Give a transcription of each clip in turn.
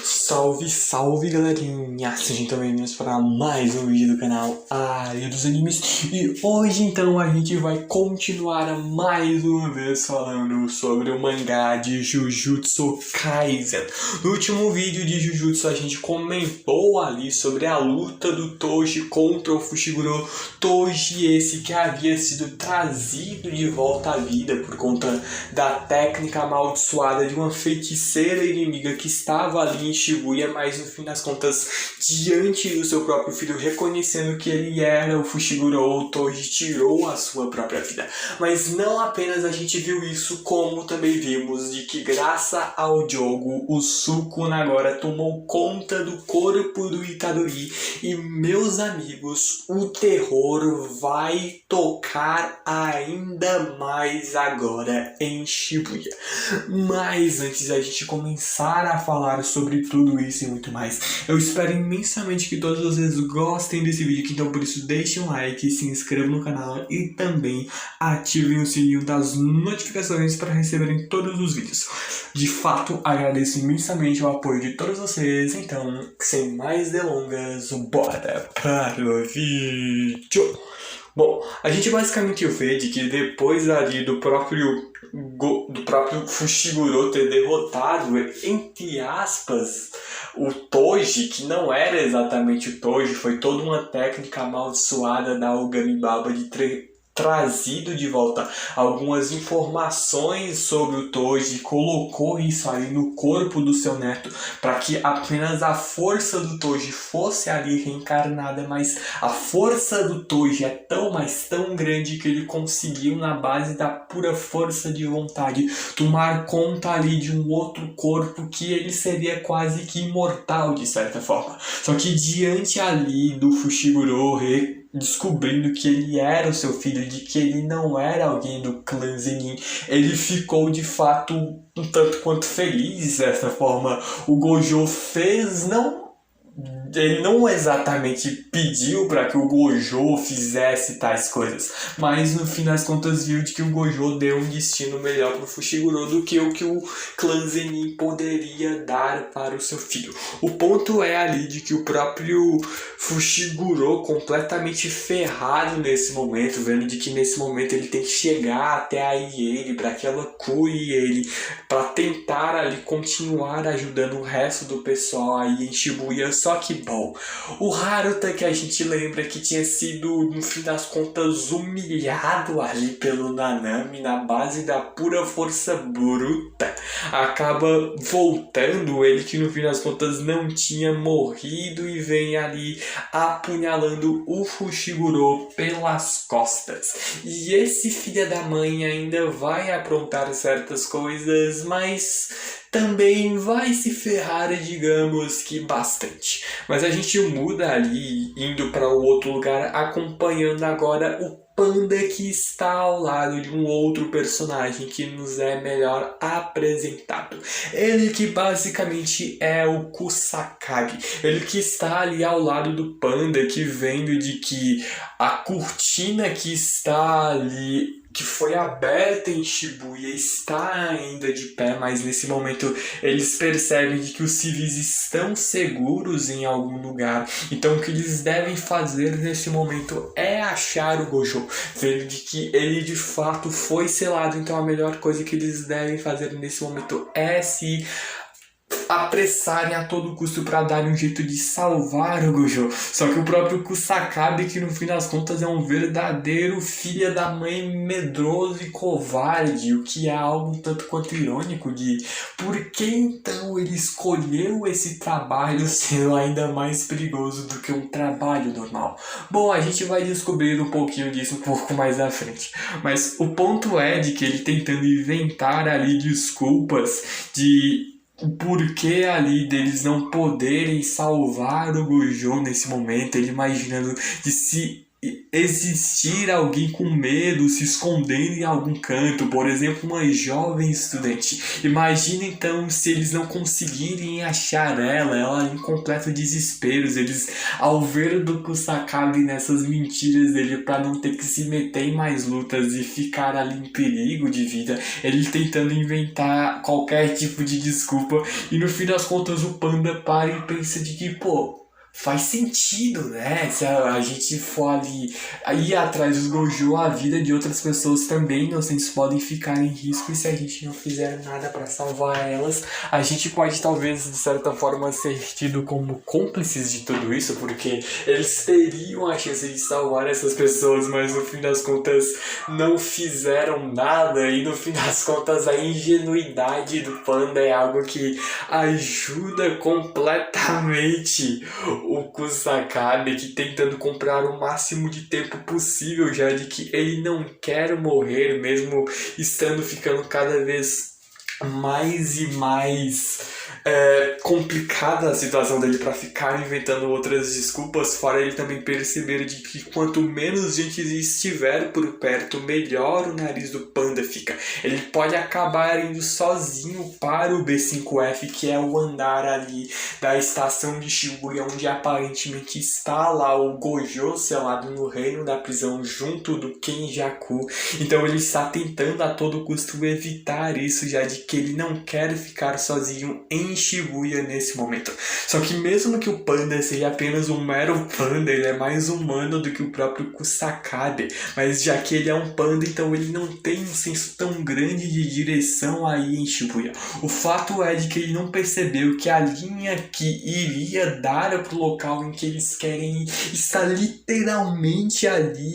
Salve, salve galerinha! Sejam então bem-vindos para mais um vídeo do canal Área dos Animes. E hoje então a gente vai continuar mais uma vez falando sobre o mangá de Jujutsu Kaisen. No último vídeo de Jujutsu a gente comentou ali sobre a luta do Toji contra o Fushiguro. Toji esse que havia sido trazido de volta à vida por conta da técnica amaldiçoada de uma feiticeira inimiga que estava ali em Shibuya, mas no fim das contas, diante do seu próprio filho, reconhecendo que ele era o Fushiguro, o Toji tirou a sua própria vida. Mas não apenas a gente viu isso, como também vimos de que graças ao jogo, o Sukuna agora tomou conta do corpo do Itadori. E meus amigos, o terror vai tocar ainda mais agora em Shibuya. Mas antes da gente começar a falar sobre tudo isso e muito mais, eu espero imensamente que todos vocês gostem desse vídeo, então por isso deixem um like, se inscrevam no canal e também ativem o sininho das notificações para receberem todos os vídeos. De fato, agradeço imensamente o apoio de todos vocês, então sem mais delongas, bora para o vídeo! Bom, a gente basicamente vê de que depois ali do próprio Fushiguro ter derrotado, entre aspas, o Toji, que não era exatamente o Toji, foi toda uma técnica amaldiçoada da Ogami Baba de trazido de volta algumas informações sobre o Toji, colocou isso ali no corpo do seu neto para que apenas a força do Toji fosse ali reencarnada, mas a força do Toji é tão grande que ele conseguiu, na base da pura força de vontade, tomar conta ali de um outro corpo que ele seria quase que imortal de certa forma. Só que diante ali do Fushiguro descobrindo que ele era o seu filho, de que ele não era alguém do clã Zenin, ele ficou de fato um tanto quanto feliz dessa forma. O Gojo fez, ele não exatamente pediu para que o Gojo fizesse tais coisas, mas no fim das contas viu de que o Gojo deu um destino melhor para o Fushiguro do que o clã Zenin poderia dar para o seu filho. O ponto é ali de que o próprio Fushiguro, completamente ferrado nesse momento, vendo de que nesse momento ele tem que chegar até a Ieri para que ela cure ele, para tentar ali continuar ajudando o resto do pessoal aí em Shibuya. Só que, bom, o Haruta, que a gente lembra que tinha sido, no fim das contas, humilhado ali pelo Nanami na base da pura força bruta, acaba voltando, ele que no fim das contas não tinha morrido, e vem ali apunhalando o Fushiguro pelas costas. E esse filho da mãe ainda vai aprontar certas coisas, mas também vai se ferrar, digamos que bastante. Mas a gente muda ali, indo para o outro lugar, acompanhando agora o Panda, que está ao lado de um outro personagem que nos é melhor apresentado. Ele que basicamente é o Kusakagi. Ele que está ali ao lado do Panda, que vendo de que a cortina que está ali, que foi aberta em Shibuya, está ainda de pé, mas nesse momento eles percebem de que os civis estão seguros em algum lugar. Então o que eles devem fazer nesse momento é achar o Gojo, vendo de que ele de fato foi selado. Então a melhor coisa que eles devem fazer nesse momento é se apressarem a todo custo para dar um jeito de salvar o Gojo. Só que o próprio Kusakabe, que no fim das contas é um verdadeiro filho da mãe medroso e covarde, o que é algo um tanto quanto irônico de por que então ele escolheu esse trabalho sendo ainda mais perigoso do que um trabalho normal. Bom, a gente vai descobrir um pouquinho disso um pouco mais à frente, mas o ponto é de que ele tentando inventar ali desculpas de o porquê ali deles não poderem salvar o Gojo nesse momento, ele imaginando de se existir alguém com medo, se escondendo em algum canto, por exemplo, uma jovem estudante. Imagina então se eles não conseguirem achar ela em completo desespero, eles, ao ver do Kusakabe nessas mentiras dele para não ter que se meter em mais lutas e ficar ali em perigo de vida, ele tentando inventar qualquer tipo de desculpa, e no fim das contas o Panda para e pensa de que, pô, faz sentido, né? Se a gente for ali ir atrás do Gojo, a vida de outras pessoas também inocentes podem ficar em risco, e se a gente não fizer nada para salvar elas, a gente pode talvez de certa forma ser tido como cúmplices de tudo isso, porque eles teriam a chance de salvar essas pessoas, mas no fim das contas não fizeram nada, e no fim das contas a ingenuidade do Panda é algo que ajuda completamente o Kusakabe, que tentando comprar o máximo de tempo possível, já de que ele não quer morrer, mesmo estando ficando cada vez mais e mais complicada a situação dele para ficar inventando outras desculpas, fora ele também perceber de que quanto menos gente estiver por perto, melhor o nariz do Panda fica. Ele pode acabar indo sozinho para o B5F, que é o andar ali da estação de Shibuya, onde aparentemente está lá o Gojo selado no reino da prisão junto do Kenjaku. Então ele está tentando a todo custo evitar isso, já de que ele não quer ficar sozinho em Shibuya nesse momento. Só que mesmo que o Panda seja apenas um mero panda, ele é mais humano do que o próprio Kusakabe. Mas já que ele é um panda, então ele não tem um senso tão grande de direção aí em Shibuya. O fato é de que ele não percebeu que a linha que iria dar para o local em que eles querem ir está literalmente ali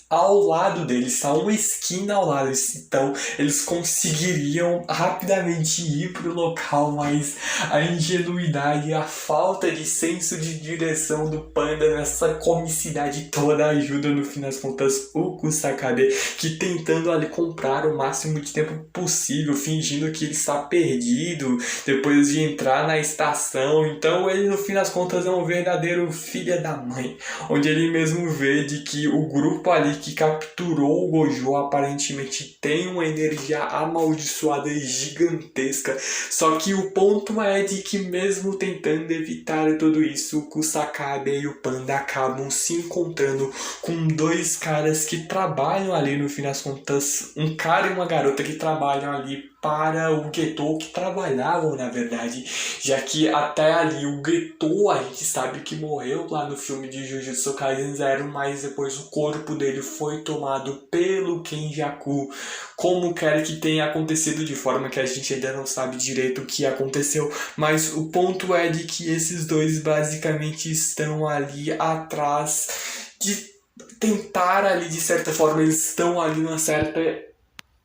ao lado deles, está uma esquina ao lado. Então eles conseguiriam rapidamente ir para o local, mas a ingenuidade e a falta de senso de direção do Panda nessa comicidade toda ajuda no fim das contas o Kusakabe, que tentando ali comprar o máximo de tempo possível, fingindo que ele está perdido depois de entrar na estação. Então ele no fim das contas é um verdadeiro filho da mãe, onde ele mesmo vê de que o grupo ali que capturou o Gojo aparentemente tem uma energia amaldiçoada e gigantesca. Só que o ponto é de que mesmo tentando evitar tudo isso, o Kusakabe e o Panda acabam se encontrando com dois caras que trabalham ali no fim das contas, um cara e uma garota que trabalham ali para o Getou, que trabalhavam na verdade, já que até ali o Getou a gente sabe que morreu lá no filme de Jujutsu Kaisen 0, mas depois o corpo dele foi tomado pelo Kenjaku, como quer que tenha acontecido, de forma que a gente ainda não sabe direito o que aconteceu, mas o ponto é de que esses dois basicamente estão ali atrás de tentar ali, de certa forma, eles estão ali numa certa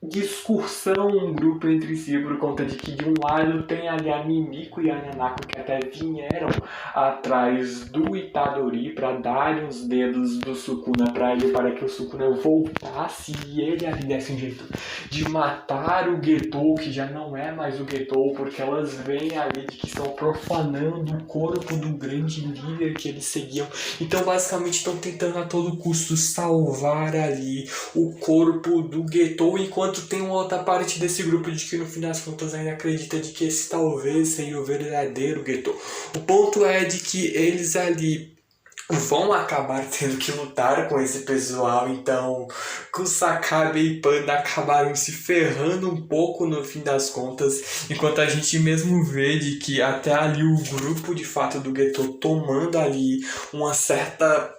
discussão um grupo entre si, por conta de que de um lado tem ali a Mimiko e a Nanako, que até vieram atrás do Itadori para darem os dedos do Sukuna para ele, para que o Sukuna voltasse e ele ali desse um jeito de matar o Getou, que já não é mais o Getou, porque elas veem ali de que estão profanando o corpo do grande líder que eles seguiam. Então basicamente estão tentando a todo custo salvar ali o corpo do Getou, enquanto tem uma outra parte desse grupo de que no fim das contas ainda acredita de que esse talvez seja o verdadeiro Getou. O ponto é de que eles ali vão acabar tendo que lutar com esse pessoal, então Kusakabe e Panda acabaram se ferrando um pouco no fim das contas, enquanto a gente mesmo vê de que até ali o grupo de fato do Getou tomando ali uma certa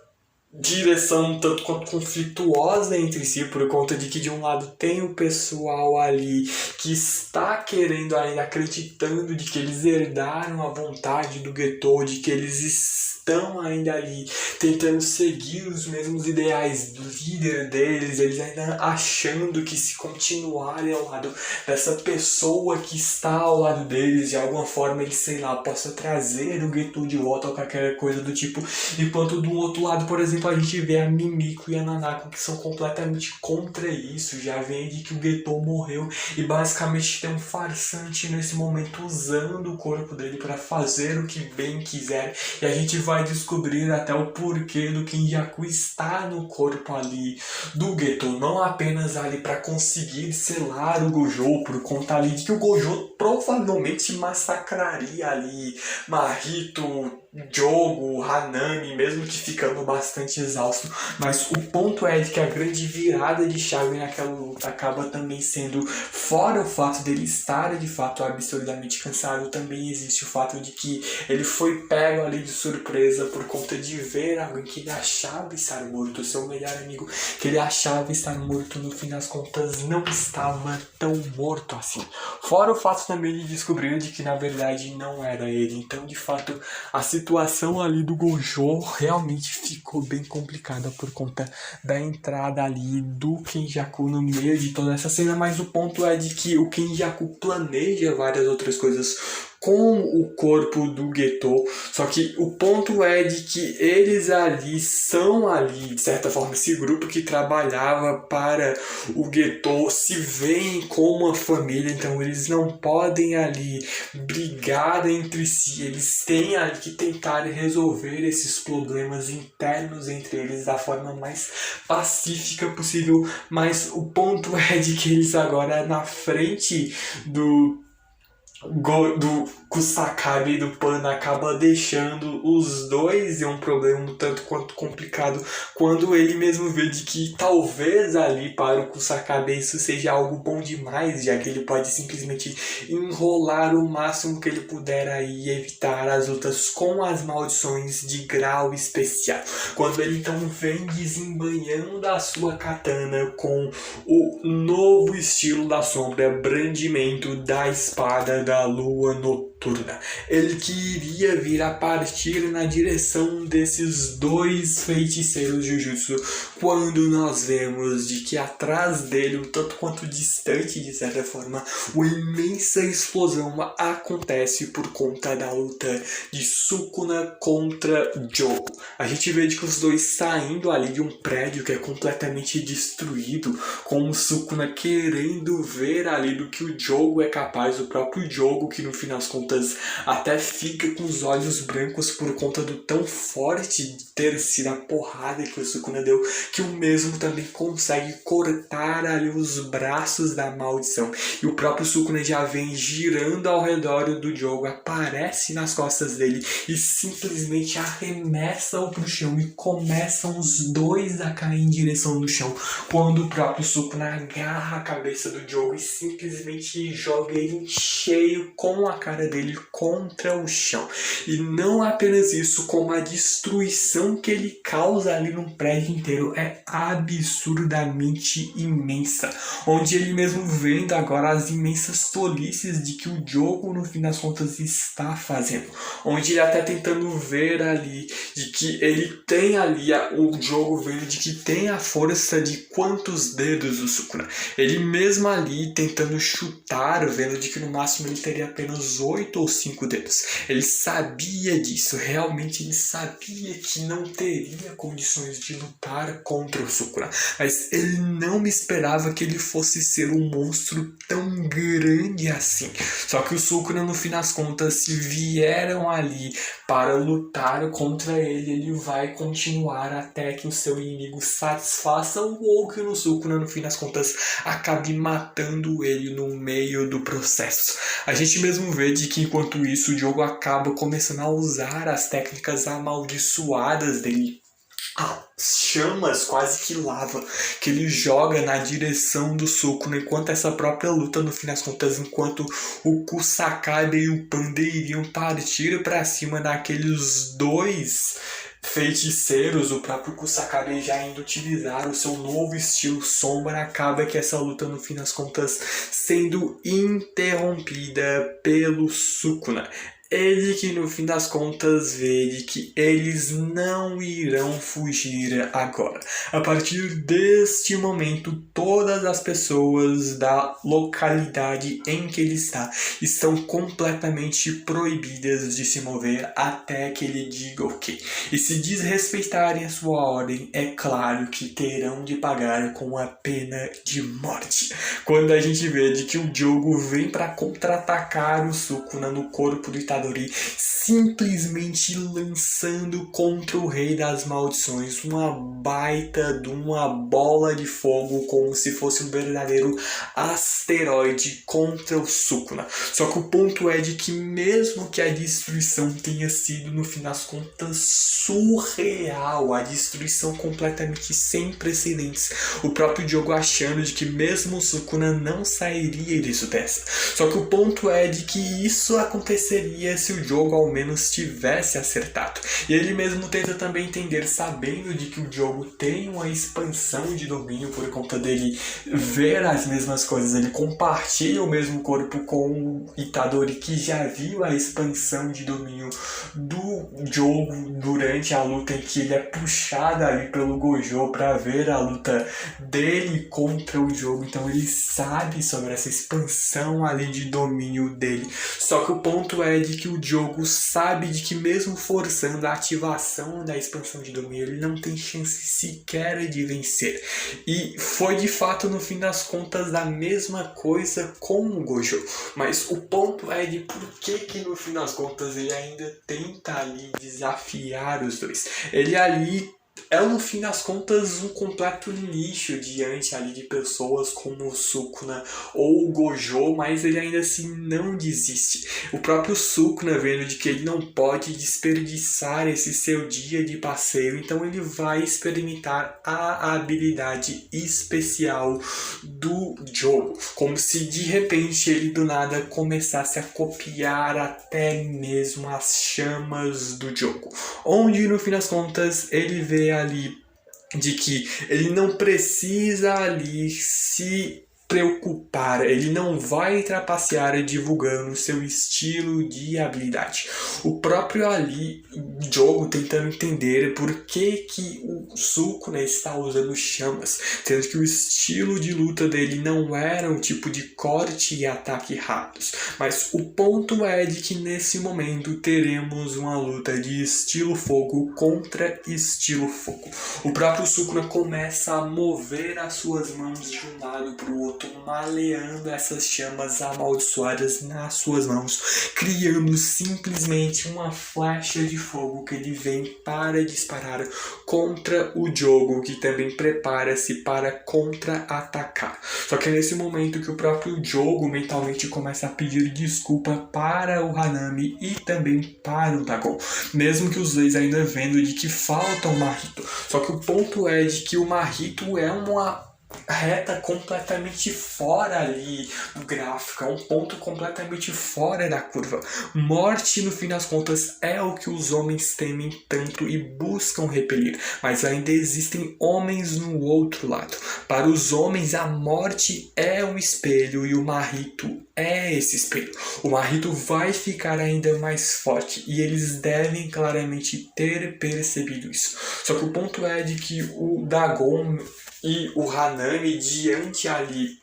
direção tanto quanto conflituosa entre si, por conta de que de um lado tem o pessoal ali que está querendo ainda, acreditando de que eles herdaram a vontade do Getou, de que eles estão ainda ali tentando seguir os mesmos ideais do líder deles, eles ainda achando que se continuarem ao lado dessa pessoa que está ao lado deles, de alguma forma eles, sei lá, possa trazer o Getou de volta ou qualquer coisa do tipo, enquanto do outro lado, por exemplo, tempo a gente vê a Mimiko e a Nanako que são completamente contra isso, já vem de que o Getou morreu e basicamente tem um farsante nesse momento usando o corpo dele para fazer o que bem quiser, e a gente vai descobrir até o porquê do Kenjaku estar no corpo ali do Getou, não apenas ali para conseguir selar o Gojo, por conta ali de que o Gojo provavelmente massacraria ali Mahito, Jogo, Hanami, mesmo que ficando bastante exausto, mas o ponto é de que a grande virada de chave naquela luta acaba também sendo, fora o fato dele estar de fato absurdamente cansado, também existe o fato de que ele foi pego ali de surpresa por conta de ver alguém que ele achava estar morto, seu melhor amigo, que ele achava estar morto, no fim das contas não estava tão morto assim. Fora o fato também de descobrir de que na verdade não era ele, então de fato a situação ali do Gojo realmente ficou bem complicada por conta da entrada ali do Kenjaku no meio de toda essa cena, mas o ponto é de que o Kenjaku planeja várias outras coisas com o corpo do Getou, só que o ponto é de que eles ali são ali, de certa forma, esse grupo que trabalhava para o Getou se veem como uma família, então eles não podem ali brigar entre si, eles têm ali que tentar resolver esses problemas internos entre eles da forma mais pacífica possível, mas o ponto é de que eles agora na frente do Kusakabe e do Panda acaba deixando os dois em um problema um tanto quanto complicado, quando ele mesmo vê de que talvez ali para o Kusakabe isso seja algo bom demais, já que ele pode simplesmente enrolar o máximo que ele puder aí e evitar as lutas com as maldições de grau especial. Quando ele então vem desembanhando a sua katana com o novo estilo da sombra, brandimento da espada da lua noturna, ele queria vir a partir na direção desses dois feiticeiros Jujutsu, quando nós vemos de que atrás dele, um tanto quanto distante de certa forma, uma imensa explosão acontece por conta da luta de Sukuna contra Jogo. A gente vê de que os dois saindo ali de um prédio que é completamente destruído, com o Sukuna querendo ver ali do que o Jogo é capaz, o próprio Jogo que no fim das contas até fica com os olhos brancos por conta do tão forte de ter sido a porrada que o Sukuna deu, que o mesmo também consegue cortar ali os braços da maldição, e o próprio Sukuna já vem girando ao redor do Jogo, aparece nas costas dele e simplesmente arremessa-o pro chão, e começam os dois a cair em direção no chão, quando o próprio Sukuna agarra a cabeça do Jogo e simplesmente joga ele em cheio com a cara dele contra o chão. E não apenas isso, como a destruição que ele causa ali no prédio inteiro é absurdamente imensa, onde ele mesmo vendo agora as imensas tolices de que o Jogo no fim das contas está fazendo, onde ele até tentando ver ali de que ele tem ali o Jogo vendo de que tem a força de quantos dedos o Sukuna, ele mesmo ali tentando chutar, vendo de que no máximo ele teria apenas 8 ou 5 dedos. Ele sabia disso, realmente ele sabia que não teria condições de lutar contra o Sukuna, mas ele não me esperava que ele fosse ser um monstro tão grande assim. Só que o Sukuna no fim das contas, se vieram ali para lutar contra ele, ele vai continuar até que o seu inimigo satisfaça ou que o Sukuna no fim das contas acabe matando ele no meio do processo. A gente mesmo vê de que enquanto isso o Jogo acaba começando a usar as técnicas amaldiçoadas dele, chamas quase que lava que ele joga na direção do Sukuna, enquanto essa própria luta no fim das contas, enquanto o Kusakabe e o Panda iriam partir para cima daqueles dois feiticeiros, o próprio Kusakabe já indo utilizar o seu novo estilo sombra, acaba que essa luta no fim das contas sendo interrompida pelo Sukuna. ele que no fim das contas vê de que eles não irão fugir agora. A partir deste momento, todas as pessoas da localidade em que ele está estão completamente proibidas de se mover até que ele diga ok. E se desrespeitarem a sua ordem, é claro que terão de pagar com a pena de morte. Quando a gente vê de que o Diogo vem para contra-atacar o Sukuna no corpo do Itadori, simplesmente lançando contra o Rei das Maldições uma baita de uma bola de fogo, como se fosse um verdadeiro asteroide contra o Sukuna. Só que o ponto é de que mesmo que a destruição tenha sido no fim das contas surreal, a destruição completamente sem precedentes, o próprio Diogo achando de que mesmo o Sukuna não sairia disso dessa. Só que o ponto é de que isso aconteceria se o Diogo ao menos tivesse acertado. E ele mesmo tenta também entender, sabendo de que o Diogo tem uma expansão de domínio por conta dele ver as mesmas coisas, ele compartilha o mesmo corpo com o Itadori, que já viu a expansão de domínio do Diogo durante a luta em que ele é puxado ali pelo Gojo para ver a luta dele contra o Diogo. Então ele sabe sobre essa expansão ali de domínio dele. Só que o ponto é de que o Diogo sabe de que mesmo forçando a ativação da expansão de domínio, ele não tem chance sequer de vencer. E foi de fato no fim das contas a mesma coisa com o Gojo. Mas o ponto é de por que no fim das contas ele ainda tenta ali desafiar os dois. Ele ali é no fim das contas um completo lixo diante ali de pessoas como o Sukuna ou o Gojo, mas ele ainda assim não desiste. O próprio Sukuna, vendo de que ele não pode desperdiçar esse seu dia de passeio, então ele vai experimentar a habilidade especial do Diogo, como se de repente ele do nada começasse a copiar até mesmo as chamas do Diogo, onde no fim das contas ele vê ali de que ele não precisa ali se preocupar, ele não vai trapacear divulgando seu estilo de habilidade. O próprio ali, Diogo, tentando entender por que o Sukuna está usando chamas, sendo que o estilo de luta dele não era um tipo de corte e ataque rápidos. Mas o ponto é de que nesse momento teremos uma luta de estilo fogo contra estilo fogo. O próprio Sukuna começa a mover as suas mãos de um lado para o outro, maleando essas chamas amaldiçoadas nas suas mãos, criando simplesmente uma flecha de fogo que ele vem para disparar contra o Diogo, que também prepara-se para contra-atacar. Só que é nesse momento que o próprio Diogo mentalmente começa a pedir desculpa para o Hanami e também para o Dagon, mesmo que os dois ainda vendo de que falta o Mahito. Só que o ponto é de que o Mahito é uma reta completamente fora ali do gráfico, é um ponto completamente fora da curva. Morte, no fim das contas, é o que os homens temem tanto e buscam repelir, mas ainda existem homens no outro lado. Para os homens, a morte é um espelho e o Mahito é esse espelho. O Mahito vai ficar ainda mais forte e eles devem claramente ter percebido isso. Só que o ponto é de que o Dagon e o Hanami, diante ali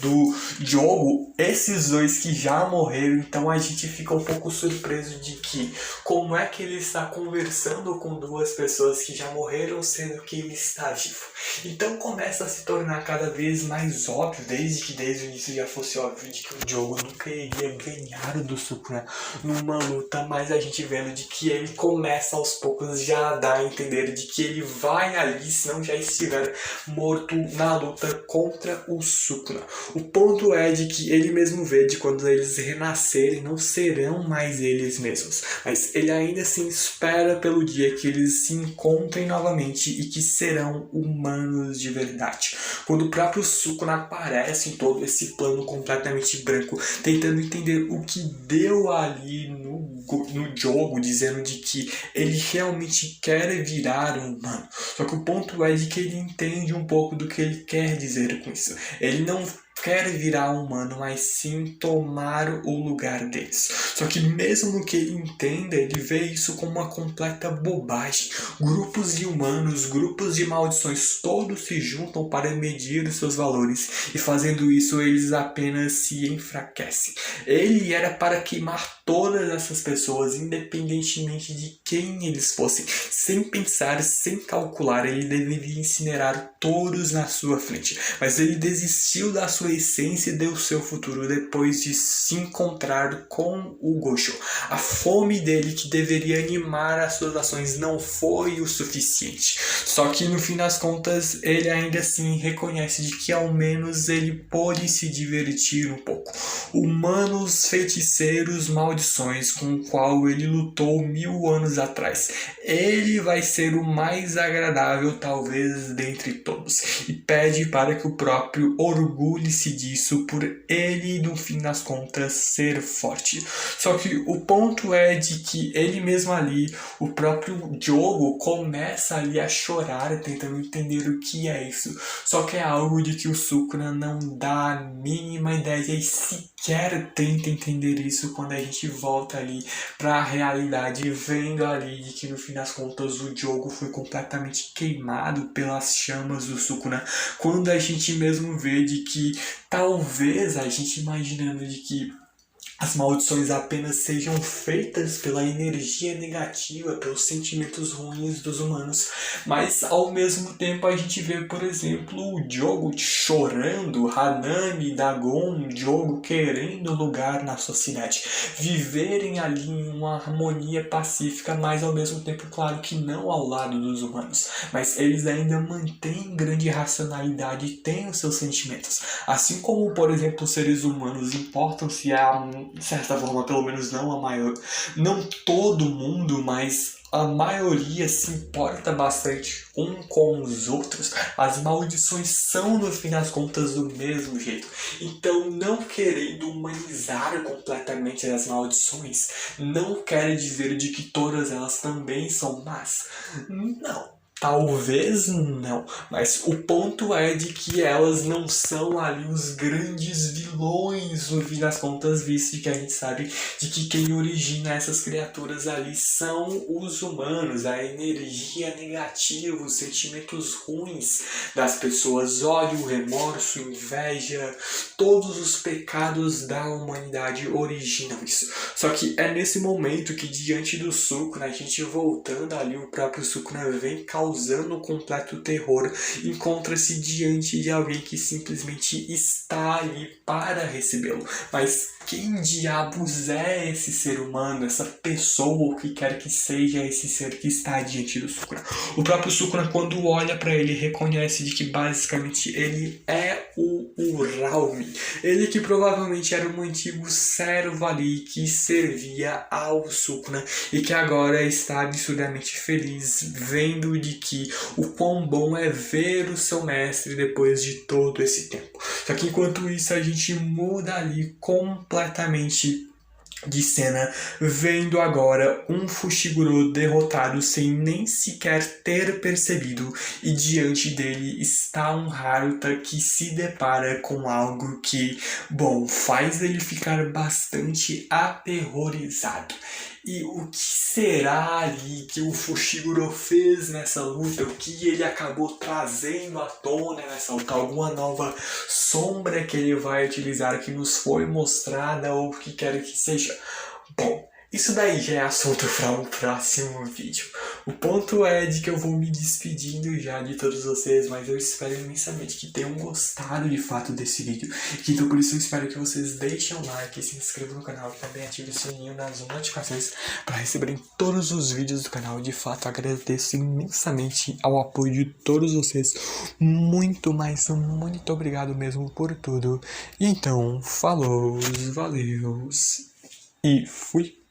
do Diogo, esses dois que já morreram, então a gente fica um pouco surpreso de que como é que ele está conversando com duas pessoas que já morreram sendo que ele está vivo. Então começa a se tornar cada vez mais óbvio, desde o início já fosse óbvio de que o Diogo nunca iria ganhar do Sukuna numa luta, mas a gente vendo de que ele começa aos poucos já a dar a entender de que ele vai ali, se não já estiver morto na luta contra o Sukuna. O ponto é de que ele mesmo vê de quando eles renascerem não serão mais eles mesmos, mas ele ainda assim espera pelo dia que eles se encontrem novamente e que serão humanos de verdade. Quando o próprio Sukuna aparece em todo esse plano completamente branco, tentando entender o que deu ali no jogo, dizendo de que ele realmente quer virar um humano. Só que o ponto é de que ele entende um pouco do que ele quer dizer com isso. Ele não quer virar humano, mas sim tomar o lugar deles. Só que mesmo que ele entenda, ele vê isso como uma completa bobagem. Grupos de humanos, grupos de maldições, todos se juntam para medir os seus valores, e fazendo isso eles apenas se enfraquecem. Ele era para queimar todas essas pessoas, independentemente de quem eles fossem. Sem pensar, sem calcular, ele deveria incinerar todos na sua frente. Mas ele desistiu da sua essência e deu seu futuro depois de se encontrar com o Gosho. A fome dele, que deveria animar as suas ações, não foi o suficiente. Só que no fim das contas, ele ainda assim reconhece de que ao menos ele pôde se divertir um pouco. Humanos, feiticeiros, maldições com o qual ele lutou 1000 anos atrás. Ele vai ser o mais agradável, talvez, dentre todos. E pede para que o próprio orgulhe-se disso por ele, no fim das contas, ser forte. Só que o ponto é de que ele mesmo ali, o próprio Jogo, começa ali a chorar, tentando entender o que é isso. Só que é algo de que o Sukuna não dá a mínima ideia e sequer tenta entender isso quando a gente volta ali para a realidade, vendo ali de que no fim das contas o Jogo foi completamente queimado pelas chamas do Sukuna, quando a gente mesmo vê de que talvez a gente imaginando de que as maldições apenas sejam feitas pela energia negativa, pelos sentimentos ruins dos humanos. Mas ao mesmo tempo a gente vê, por exemplo, o Jogo chorando, Hanami, Dagon, Jogo querendo lugar na sociedade, viverem ali em uma harmonia pacífica, mas ao mesmo tempo, claro que não ao lado dos humanos. Mas eles ainda mantêm grande racionalidade e têm os seus sentimentos. Assim como, por exemplo, os seres humanos importam-se de certa forma, pelo menos não todo mundo, mas a maioria se importa bastante um com os outros. As maldições são, no fim das contas, do mesmo jeito. Então, não querendo humanizar completamente as maldições, não quer dizer de que todas elas também são más. Não. Talvez não, mas o ponto é de que elas não são ali os grandes vilões, no fim das contas, visto que a gente sabe de que quem origina essas criaturas ali são os humanos, a energia negativa, os sentimentos ruins das pessoas, ódio, remorso, inveja, todos os pecados da humanidade originam isso. Só que é nesse momento que, diante do Sukuna, a gente voltando ali, o próprio Sukuna vem causando um completo terror, encontra-se diante de alguém que simplesmente está ali para recebê-lo. Mas quem diabos é esse ser humano, essa pessoa, ou que quer que seja esse ser que está diante do Sukuna? O próprio Sukuna, quando olha para ele, reconhece de que basicamente ele é o Raumi. Ele que provavelmente era um antigo servo ali que servia ao Sukuna e que agora está absurdamente feliz vendo de que o quão bom é ver o seu mestre depois de todo esse tempo. Só que enquanto isso a gente muda ali completamente de cena, vendo agora um Fushiguro derrotado sem nem sequer ter percebido, e diante dele está um Haruta que se depara com algo que, bom, faz ele ficar bastante aterrorizado. E o que será ali que o Fushiguro fez nessa luta? O que ele acabou trazendo à tona nessa luta? Alguma nova sombra que ele vai utilizar que nos foi mostrada ou o que quer que seja? Bom, isso daí já é assunto para um próximo vídeo. O ponto é de que eu vou me despedindo já de todos vocês, mas eu espero imensamente que tenham gostado de fato desse vídeo. Então por isso eu espero que vocês deixem um like, se inscrevam no canal e também ativem o sininho das notificações para receberem todos os vídeos do canal. De fato agradeço imensamente ao apoio de todos vocês. Muito, mas muito obrigado mesmo por tudo. E então, falou, valeu e fui!